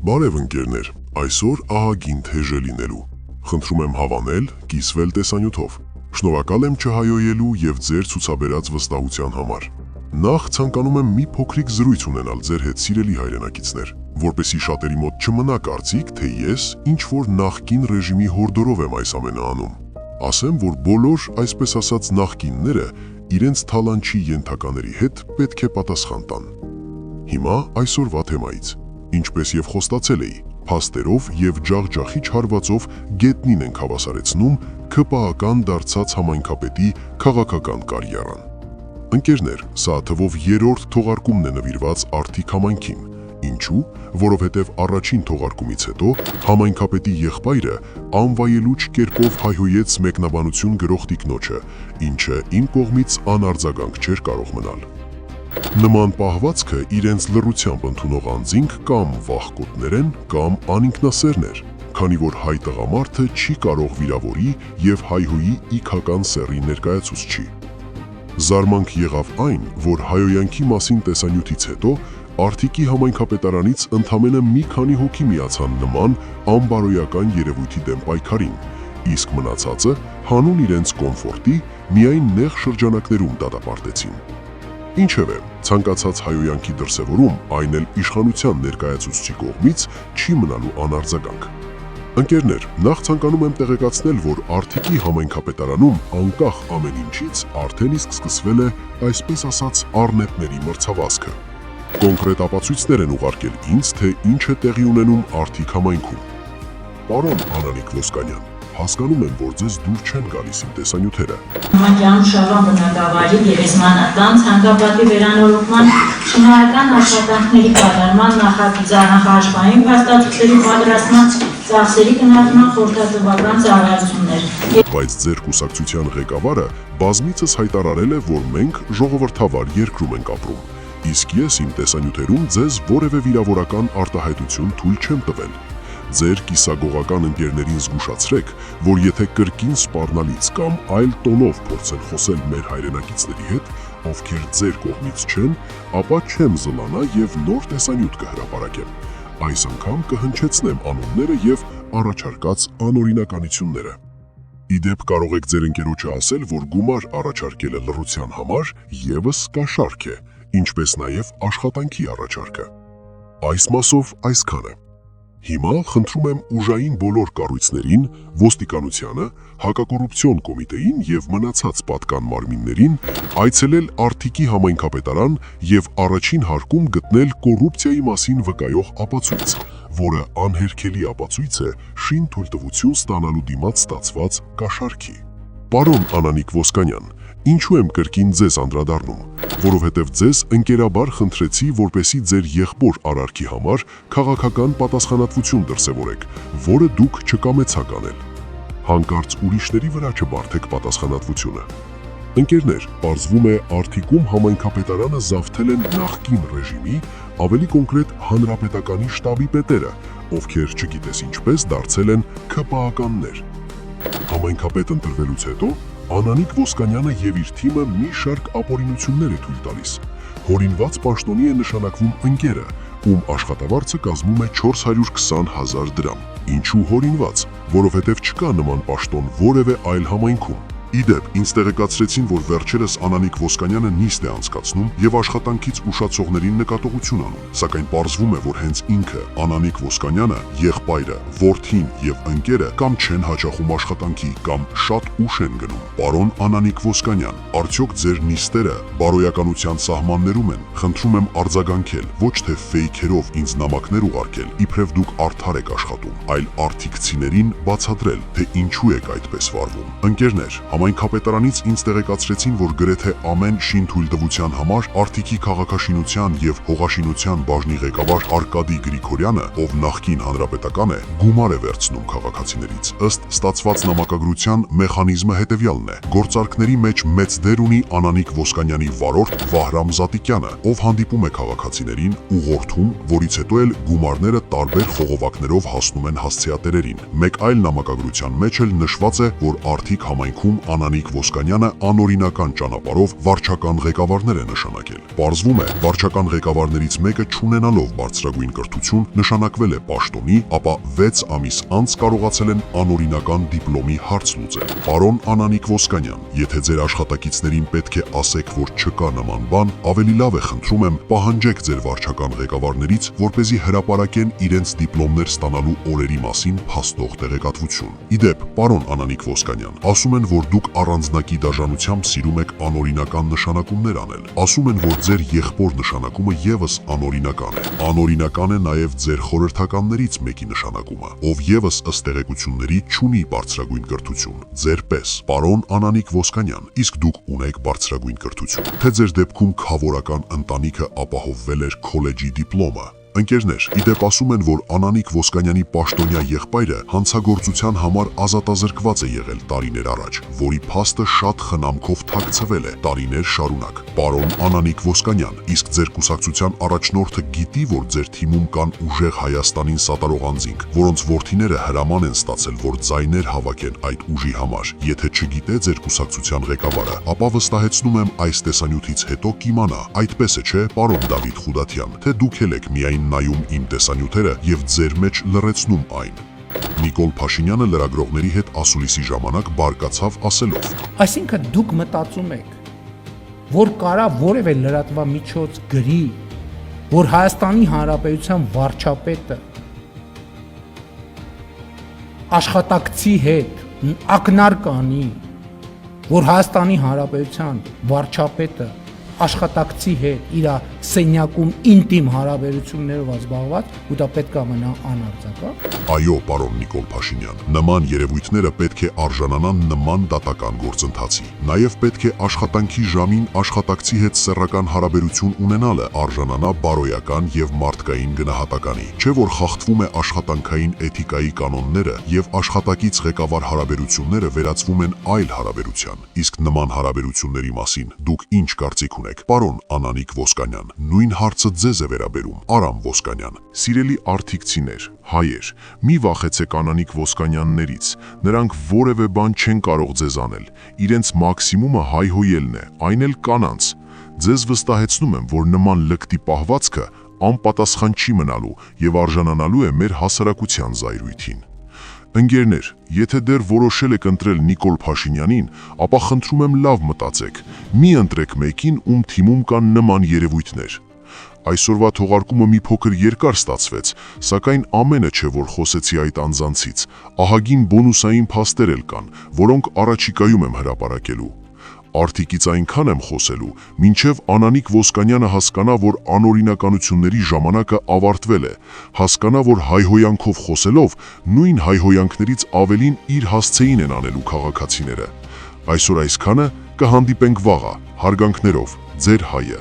Բարև ընկերներ, այսօր ահագին թեժ է լինելու։ Խնդրում եմ հավանել, կիսվել տեսանյութով։ Շնորհակալ եմ չհայոյելու եւ ձեր ցուցաբերած վստահության համար։ Նախ ցանկանում եմ մի փոքրիկ զրույց ունենալ ձեր հետ, սիրելի հայրենակիցներ, որպեսզի շատերի մոտ չմնա կարծիք, թե ես ինչ-որ նախկին ռեժիմի հորդորով եմ այս ամենը անում։ Ասեմ, որ բոլոր, այսպես ասած, նախկինները իրենց թալանչի ենթակաների հետ պետք է պատասխան տան։ Հիմա այսօրվա թեմայից։ Ինչպես եւ խոստացել էի, փաստերով եւ ջախջախիչ հարվածով գետնին ենք հավասարեցնում ՔՊԱ-ական դարձած համայնքապետի քաղաքական կարիերան։ Ընկերներ, սա թվով երրորդ թողարկումն է նվիրված Արթիկ համայնքին։ Ինչու՞, որովհետև առաջին թողարկումից հետո համայնքապետի եղբայրը անվայելուչ կերպով հայհոյեց մեկնաբանություն գրող տիկնոջը, ինչը իմ կողմից անարձագանք չէր կարող մնալ։ Նման պահվածքը իրենց լռությամբ ընդունող անձինք կամ վախկոտներ են, կամ անինքնասերներ, քանի որ հայ տղամարդը չի կարող վիրավորի եւ հայհոյի իքական սեռի ներկայացուցչի։ Զարմանք եղավ այն, որ հայոյանքի մասին տեսանյութից հետո Արթիկի համայնքապետարանից ընդամենը մի քանի հոգի միացան նման անբարոյական երևույթի դեմ պայքարին, իսկ մնացածը հանուն իրենց կոմֆորտի միայն նեղ շրջանակներում դատապարտեցին։ Ինչևէ, ցանկացած հայոյանքի դրսևորում, այն էլ իշխանության ներկայացուցչի կողմից չի մնալու անարձագանք։ Ընկերներ, նախ ցանկանում եմ տեղեկացնել, որ Արթիկի համայնքապետարանում անկախ ամեն ինչից արդեն իսկ սկսվել է, այսպես ասած, առնետների մրցավազքը։ Կոնկրետ ապացույցներ են ուղարկել ինձ, թե ինչ է տեղի ունենում Արթիկ համայնքում։ Պարոն Անանիկ Ոսկանյան, հասկանում եմ, որ ձեզ դուր չեն գալիս իմ տեսանյութերը։ Համայնքյանում Շավան բնակավայրի գերեզմանատան ցանկապատի վերանորոգման շինարարական աշխատանքների կատարման նախագծային փաստաթղթերի պատրաստման ծախսերի գնահատման խորհրդատվական ծառայություններ։ Բայց ձեր կուսակցության ղեկավարը բազմիցս հայտարարել է, որ մենք ժողովրդավար երկրում ենք ապրում, իսկ ես իմ տեսանյութերում ձեզ որևէ վիրավորական արտահայտություն թույլ չեմ տվել։ Ձեր կիսագողական ընկերներին զգուշացրեք, որ եթե կրկին սպառնալից կամ այլ տոնով փորձեն խոսել մեր հայրենակիցների հետ, ովքեր ձեր կողմից չեն, ապա չեմ զլանա եւ նոր տեսանյութ կհրապարակեմ։ Այս անգամ կհնչեցնեմ անունները եւ առաջարկած անօրինականությունները։ Իդեպ կարող եք ձեր ընկերոջը ասել, որ գումար առաջարկելը լռության համար եւս կաշառք է, ինչպես նաեւ աշխատանքի առաջարկը։ Այս մասով այսքանը։ Հիմա խնդրում եմ ուժային բոլոր կառույցներին, ոստիկանությանը, հակակոռուպցիոն կոմիտեին եւ մնացած պատկան մարմիններին այցելել Արթիկի համայնքապետարան եւ առաջին հարկում գտնել կոռուպցիայի մասին վկայող ապացույց, որը անհերքելի ապացույց է շին թույլտվություն ստանալու դիմաց ստացված կաշառքի։ Պարոն Անանիկ Ոսկանյան, ինչու եմ կրկին ձեզ անդրադառնում, որովհետև ձեզ ընկերաբար խնդրեցի, որպեսզի ձեր եղբոր արարքի համար քաղաքական պատասխանատվություն դրսևորեք, որը դուք չկամեցաք անել։ Հանկարծ ուրիշների վրա չբարթեք պատասխանատվությունը։ Ընկերներ, պարզվում է Արթիկում համայնքապետարանը զավթել են նախկին ռեժիմի, ավելի կոնկրետ հանրապետականի շտաբի պետերը, ովքեր չգիտես ինչպես դարձել են ՔՊԱ-ականներ։ Համայնքապետ ընտրվելուց հետո Անանիկ Ոսկանյանը եւ իր թիմը մի շարք ապօրինություններ է թույլ տալիս։ Հորինված պաշտոնի է նշանակվում ընկերը, ում աշխատավարձը կազմում է 420,000 դրամ։ Ինչու հորինված, որովհետև չկա նման պաշտոն որևէ այլ համայնքում։ Իդեպ, ինձ տեղեկացրեցին, որ վերջերս Անանիկ Ոսկանյանը նիստ է անցկացնում եւ աշխատանքից ուշացողներին նկատողություն անում, սակայն պարզվում է, որ հենց ինքը Անանիկ Ոսկանյանը, եղբայրը, որդին եւ ընկերը կամ չեն հաճախում աշխատանքի, կամ շատ ուշ են գնում։ Պարոն Անանիկ Ոսկանյան, արդյոք ձեր նիստերը բարոյականության սահմաններում են։ Խնդրում եմ արձագանքել, ոչ թե ֆեյքերով ինձ նամակներ ուղարկել, իբրև դուք արդար եք աշխատում, այլ արթիկցիներին բացատրել, թե ինչու եք այդպես վարվում։ Ընկերներ, համայնքապետարանից ինձ տեղեկացրեցին, որ գրեթե ամեն շինթույլտվության համար Արթիկի քաղաքաշինության եւ հողաշինության բաժնի ղեկավար Արկադի Գրիգորյանը, ով նախկին հանրապետական է, գումար է վերցնում քաղաքացիներից։ Ըստ ստացված նամակագրության մեխանիզմը հետևյալն է. գործարքների մեջ մեծ դեր ունի Անանիկ Ոսկանյանի վարորդ Վահրամ Զատիկյանը, ով հանդիպում է քաղաքացիներին, ուղղորդում, որից հետո էլ գումարները տարբեր խողովակներով հասնում են հասցեատերերին։ Մեկ այլ նամակագրության մեջ էլ նշված է, որ Արթիկ համայնքում Անանիկ Ոսկանյանը անօրինական ճանապարհով վարչական ղեկավարներ է նշանակել։ Պարզվում է, վարչական ղեկավարներից մեկը չունենալով բարձրագույն կրթություն նշանակվել է պաշտոնի, ապա 6 ամիս անց կարողացել են անօրինական դիպլոմի հարց լուծել։ Պարոն Անանիկ Ոսկանյան, եթե ձեր աշխատակիցներին պետք է ասեք, որ չկա նման բան, ավելի լավ է խնդրում եմ պահանջեք ձեր վարչական ղեկավարներից, որպեսզի հրապարակեն իրենց դիպլոմներ ստանալու օրերի մասին փաստող տեղեկատվություն։ Իդեպ, պարոն Անանիկ Ոսկանյան, ասում են, որ դուք առանձնակի դաժանությամբ սիրում եք անօրինական նշանակումներ անել։ Ասում են, որ ձեր եղբոր նշանակումը եւս անօրինական է։ Անօրինական է նաեւ ձեր խորհրդականներից մեկի նշանակումը, ով եւս ըստ տեղեկությունների չունի բարձրագույն կրթություն։ Ձեր պես, պարոն Անանիկ Ոսկանյան, իսկ դուք ունեք բարձրագույն կրթություն, թե ձեր դեպքում քավորական ընտանիքը ապահովվել էր քոլեջի դիպլոմը։ Ընկերներ, իդեպ ասում են, որ Անանիկ Ոսկանյանի պաշտոնյա եղբայրը հանցագործության համար ազատազրկված է եղել տարիներ առաջ, որի փաստը շատ խնամքով թաքցվել է տարիներ շարունակ։ Պարոն Անանիկ Ոսկանյան, իսկ ձեր կուսակցության առաջնորդը գիտի, որ ձեր թիմում կան ուժեղ Հայաստանին սատարող անձինք, որոնց որդիները հրաման են ստացել, որ ձայներ հավաքեն այդ ուժի համար։ Եթե չգիտե ձեր կուսակցության ղեկավարը, ապա վստահեցնում եմ այս տեսանյութից հետո կիմանա, այդպես է չէ, պարոն Դավիթ Խուդատյան, թե դուք եք միայն նայում իմ տեսանյութերը եւ ձեր մեջ լրացնում այն։ Նիկոլ Փաշինյանը լրագրողների հետ ասուլիսի ժամանակ բարկացավ ասելով. Այսինքն դուք մտածում եք, որ կարա որևէ լրատվամիջոց գրի, որ Հայաստանի Հանրապետության վարչապետը աշխատակցի հետ ակնարկ անի, որ Հայաստանի Հանրապետության վարչապետը աշխատակցի հետ իր սենյակում ինտիմ հարաբերություններով զբաղված ու դա պետք է մնա անարձակա։ Այո, պարոն Նիկոլ Փաշինյան, նման երևույթները պետք է արժանանան նման դատական գործընթացի։ Նաև պետք է աշխատանքի ժամին աշխատակցի հետ սեռական հարաբերություն ունենալը արժանանա բարոյական եւ մարդկային գնահատականի, չէ որ խախտվում է աշխատանքային էթիկայի կանոնները եւ աշխատակից ղեկավար հարաբերությունները վերածվում են այլ հարաբերության։ Իսկ նման հարաբերությունների մասին դուք ինչ կարծիք ունեք, պարոն Անանիկ Ոսկանյան, նույն հարցը ձեզ է վերաբերում, Արամ Ոսկանյան։ Սիրելի արտիքցիներ, հայեր, մի վախեցեք Անանիկ Ոսկանյաններից, նրանք որևէ բան չեն կարող ձեզ անել, իրենց մաքսիմումը հայհոյելն է, այն էլ կանանց։ Ձեզ վստահեցնում եմ, որ նման լկտի պահվածքը անպատասխան չի մնալու եւ արժանանալու է մեր հասարակության զայրույթին։ Ընկերներ, եթե դեռ որոշել եք ընտրել Նիկոլ Փաշինյանին, ապա խնդրում եմ լավ մտածեք, մի ընտրեք մեկին, ում թիմում կան նման երևույթներ։ Այսօրվա թողարկումը մի փոքր երկար ստացվեց, սակայն ամենը չէ, որ խոսեցի այդ անձանցից, ահագին բոնուսային փաստեր էլ կան, որոնք առաջիկայում եմ հրապարակելու։ Արդիկից այնքան եմ խոսելու, մինչև Անանիկ Ոսկանյանը հասկանա, որ անօրինականությունների ժամանակը ավարտվել է, հասկանա, որ հայհոյանքով խոսելով, նույն հայհոյանքներից ավելին իր հասցեին են անելու քաղաքացիները։ Այսօր այսքանը, կհանդիպենք վաղը, հարգանքներով, ձեր հայը։